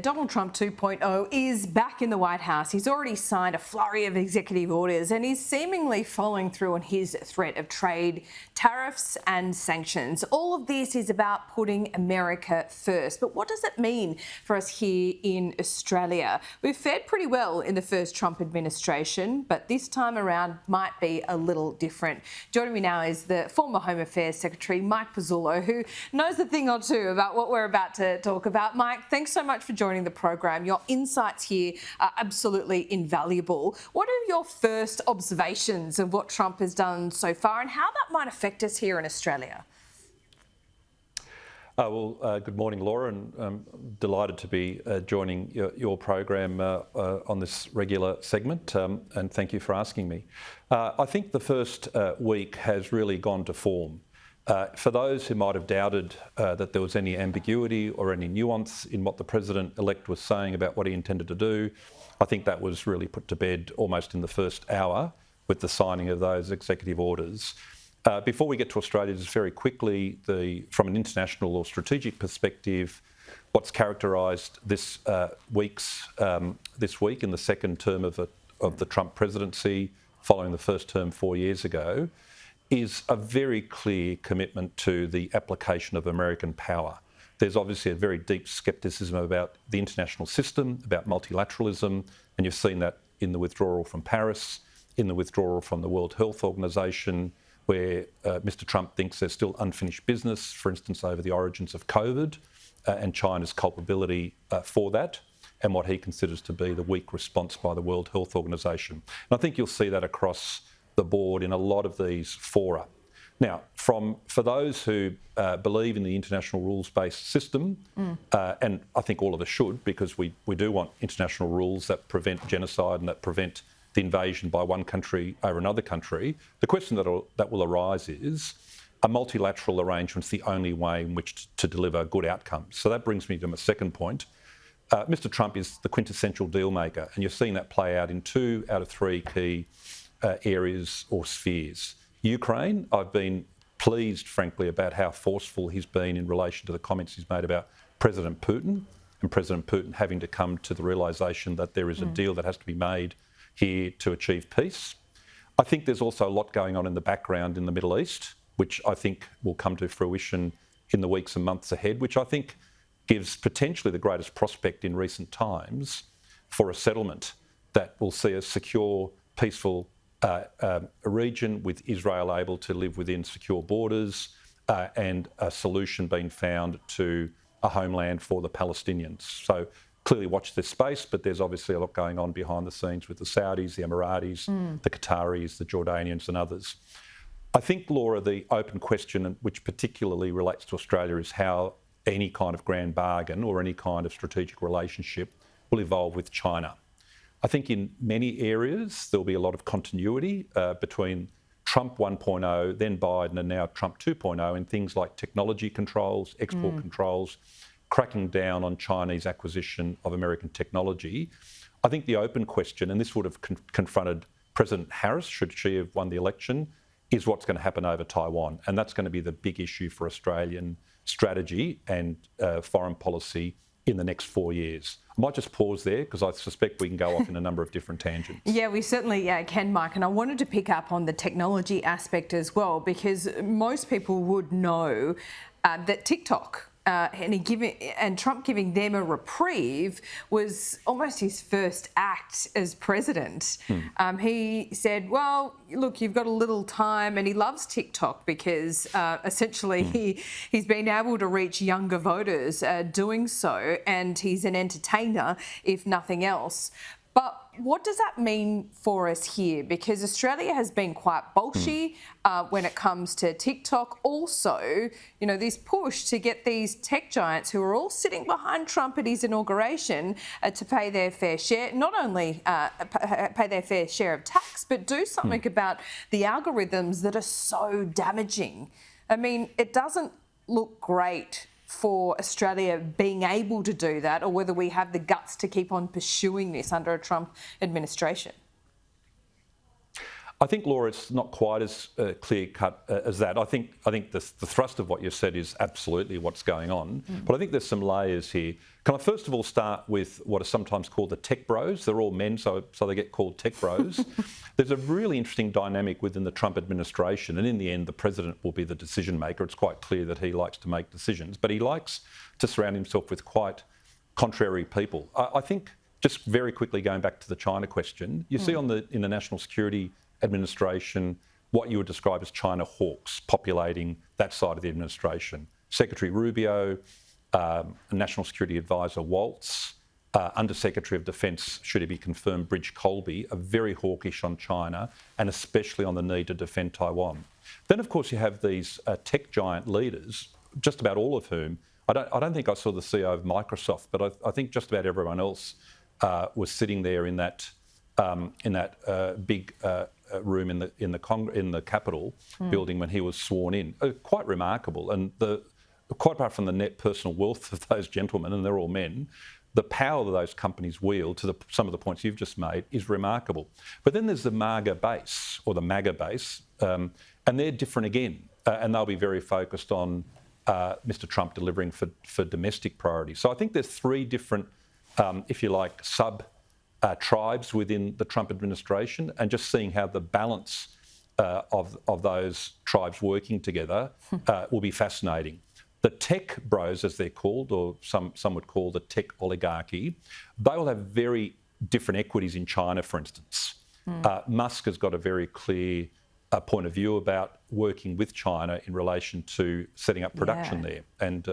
Donald Trump 2.0 is back in the White House. He's already signed a flurry of executive orders and he's seemingly following through on his threat of trade, tariffs and sanctions. All of this is about putting America first. But what does it mean for us here in Australia? We've fared pretty well in the first Trump administration, but this time around might be a little different. Joining me now is the former Home Affairs Secretary, Mike Pezzullo, who knows a thing or two about what we're about to talk about. Mike, thanks so much for joining the program. Your insights here are absolutely invaluable. What are your first observations of what Trump has done so far and how that might affect us here in Australia? Good morning, Laura, and I'm delighted to be joining your program on this regular segment, and thank you for asking me. I think the first week has really gone to form. For those who might have doubted that there was any ambiguity or any nuance in what the President-elect was saying about what he intended to do, I think that was really put to bed almost in the first hour with the signing of those executive orders. Before we get to Australia, just very quickly, from an international or strategic perspective, what's characterised this week in the second term of the Trump presidency, following the first term 4 years ago, is a very clear commitment to the application of American power. There's obviously a very deep scepticism about the international system, about multilateralism, and you've seen that in the withdrawal from Paris, in the withdrawal from the World Health Organization, where Mr. Trump thinks there's still unfinished business, for instance, over the origins of COVID and China's culpability for that, and what he considers to be the weak response by the World Health Organization. And I think you'll see that across the board in a lot of these fora. Now, for those who believe in the international rules-based system, and I think all of us should, because we do want international rules that prevent genocide and that prevent the invasion by one country over another country, the question that will arise is, are multilateral arrangements the only way in which to deliver good outcomes? So that brings me to my second point. Mr. Trump is the quintessential deal maker, and you're seeing that play out in 2 out of 3 key areas or spheres. Ukraine, I've been pleased, frankly, about how forceful he's been in relation to the comments he's made about President Putin, and President Putin having to come to the realisation that there is a deal that has to be made here to achieve peace. I think there's also a lot going on in the background in the Middle East, which I think will come to fruition in the weeks and months ahead, which I think gives potentially the greatest prospect in recent times for a settlement that will see a secure, peaceful a region with Israel able to live within secure borders and a solution being found to a homeland for the Palestinians. So clearly watch this space, but there's obviously a lot going on behind the scenes with the Saudis, the Emiratis, the Qataris, the Jordanians and others. I think, Laura, the open question, which particularly relates to Australia, is how any kind of grand bargain or any kind of strategic relationship will evolve with China. I think in many areas there'll be a lot of continuity between Trump 1.0, then Biden, and now Trump 2.0 in things like technology controls, export controls, cracking down on Chinese acquisition of American technology. I think the open question, and this would have confronted President Harris should she have won the election, is what's going to happen over Taiwan. And that's going to be the big issue for Australian strategy and foreign policy in the next 4 years. I might just pause there because I suspect we can go off in a number of different tangents. Yeah, we certainly can, Mike. And I wanted to pick up on the technology aspect as well, because most people would know that TikTok and Trump giving them a reprieve was almost his first act as president. He said, well, look, you've got a little time, and he loves TikTok because essentially he's been able to reach younger voters doing so, and he's an entertainer, if nothing else. But what does that mean for us here? Because Australia has been quite bolshy when it comes to TikTok. Also, you know, this push to get these tech giants who are all sitting behind Trump at his inauguration to pay their fair share, not only pay their fair share of tax, but do something about the algorithms that are so damaging. I mean, it doesn't look great for Australia being able to do that, or whether we have the guts to keep on pursuing this under a Trump administration? I think, Laura, it's not quite as clear-cut as that. I think the thrust of what you said is absolutely what's going on. But I think there's some layers here, Can I first of all start with what is sometimes called the tech bros? They're all men, so they get called tech bros. There's a really interesting dynamic within the Trump administration, and in the end, the president will be the decision maker. It's quite clear that he likes to make decisions, but he likes to surround himself with quite contrary people. I think, just very quickly going back to the China question, you see in the National Security Administration what you would describe as China hawks populating that side of the administration. Secretary Rubio, National Security Advisor Waltz, Under-Secretary of Defence, should he be confirmed, Bridge Colby, are very hawkish on China and especially on the need to defend Taiwan. Then, of course, you have these tech giant leaders, just about all of whom, I don't think I saw the CEO of Microsoft, but I think just about everyone else was sitting there in that big room in the Capitol building when he was sworn in. Quite remarkable, and quite apart from the net personal wealth of those gentlemen, and they're all men, the power that those companies wield, to some of the points you've just made, is remarkable. But then there's the MAGA base, or the MAGA base, and they're different again, and they'll be very focused on Mr. Trump delivering for domestic priorities. So I think there's three different, if you like, tribes within the Trump administration, and just seeing how the balance of those tribes working together will be fascinating. The tech bros, as they're called, or some would call the tech oligarchy, they will have very different equities in China, for instance. Musk has got a very clear point of view about working with China in relation to setting up production there. And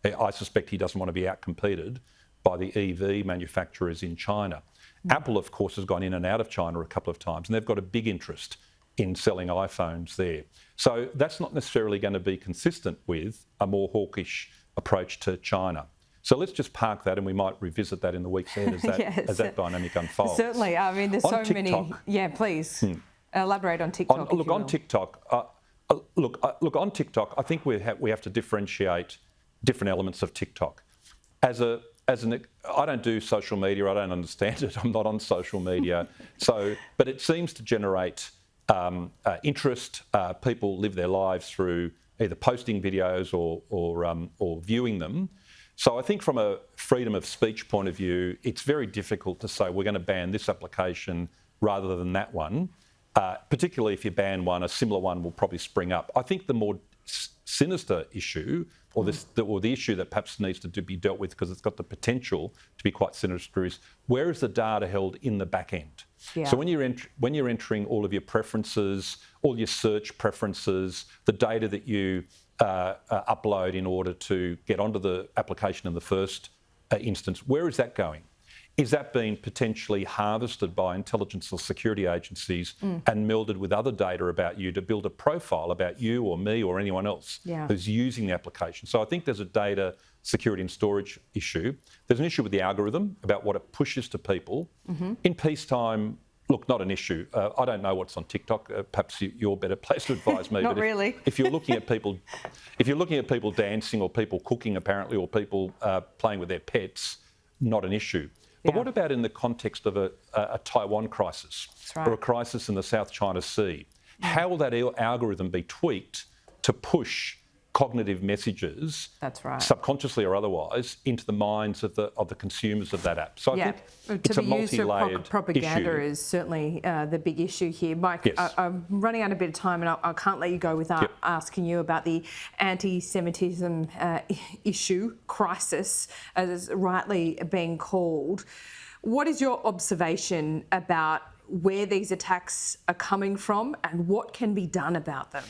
I suspect he doesn't want to be outcompeted by the EV manufacturers in China. Apple, of course, has gone in and out of China a couple of times, and they've got a big interest in selling iPhones there. So that's not necessarily going to be consistent with a more hawkish approach to China. So let's just park that, and we might revisit that in the weeks ahead as that dynamic unfolds. Certainly. I mean, there's on so TikTok, many. Yeah, please elaborate on TikTok. On TikTok, on TikTok, I think we have to differentiate different elements of TikTok. I don't do social media. I don't understand it. I'm not on social media. But it seems to generate interest. People live their lives through either posting videos or viewing them. So I think from a freedom of speech point of view, it's very difficult to say we're going to ban this application rather than that one. Particularly if you ban one, a similar one will probably spring up. I think the more sinister issue, or the issue that perhaps needs to be dealt with because it's got the potential to be quite sinister, is where is the data held in the back end? Yeah. So when you're entering all of your preferences, all your search preferences, the data that you upload in order to get onto the application in the first instance, where is that going? Is that being potentially harvested by intelligence or security agencies and melded with other data about you to build a profile about you or me or anyone else who's using the application? So I think there's a data security and storage issue. There's an issue with the algorithm about what it pushes to people. In peacetime, look, not an issue. I don't know what's on TikTok. Perhaps you're better placed to advise me. Not really. If you're looking at people dancing or people cooking apparently, or people playing with their pets, not an issue. But what about in the context of a Taiwan crisis or a crisis in the South China Sea? How will that algorithm be tweaked to push cognitive messages, subconsciously or otherwise, into the minds of the consumers of that app? So I think it's a multi-layered propaganda issue. is certainly the big issue here. Mike, I'm running out a bit of time, and I can't let you go without asking you about the anti-Semitism issue, crisis, as it's rightly being called. What is your observation about where these attacks are coming from and what can be done about them?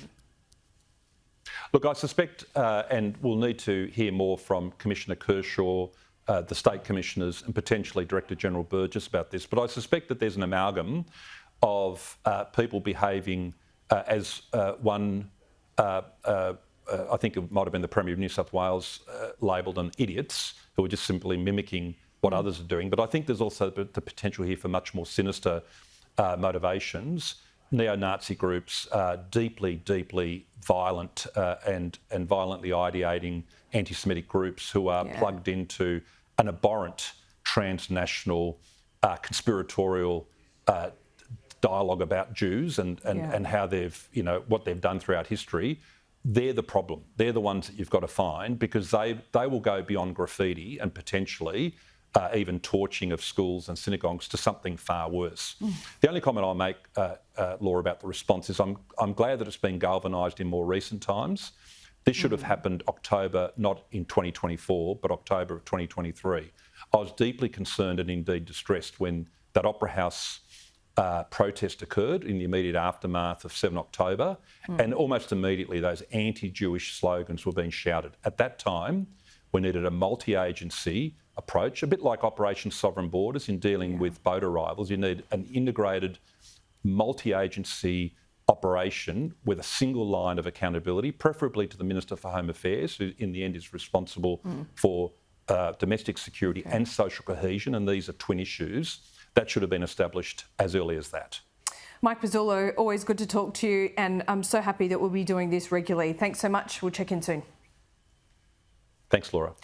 Look, I suspect, and we'll need to hear more from Commissioner Kershaw, the state commissioners, and potentially Director General Burgess about this, but I suspect that there's an amalgam of people behaving as one, I think it might have been the Premier of New South Wales, labelled an idiots, who are just simply mimicking what others are doing. But I think there's also the potential here for much more sinister motivations. Neo-Nazi groups, deeply, deeply violent and violently ideating anti-Semitic groups who are plugged into an abhorrent transnational conspiratorial dialogue about Jews and how they've, what they've done throughout history. they're the problem. They're the ones that you've got to find, because they will go beyond graffiti and potentially even torching of schools and synagogues to something far worse. The only comment I'll make, Laura, about the response is I'm glad that it's been galvanised in more recent times. This should have happened October, not in 2024, but October of 2023. I was deeply concerned and indeed distressed when that Opera House protest occurred in the immediate aftermath of 7 October, and almost immediately those anti-Jewish slogans were being shouted. At that time, we needed a multi-agency approach, a bit like Operation Sovereign Borders in dealing with boat arrivals. You need an integrated multi-agency operation with a single line of accountability, preferably to the Minister for Home Affairs, who in the end is responsible for domestic security and social cohesion, and these are twin issues. That should have been established as early as that. Mike Pezzullo, always good to talk to you, and I'm so happy that we'll be doing this regularly. Thanks so much. We'll check in soon. Thanks, Laura.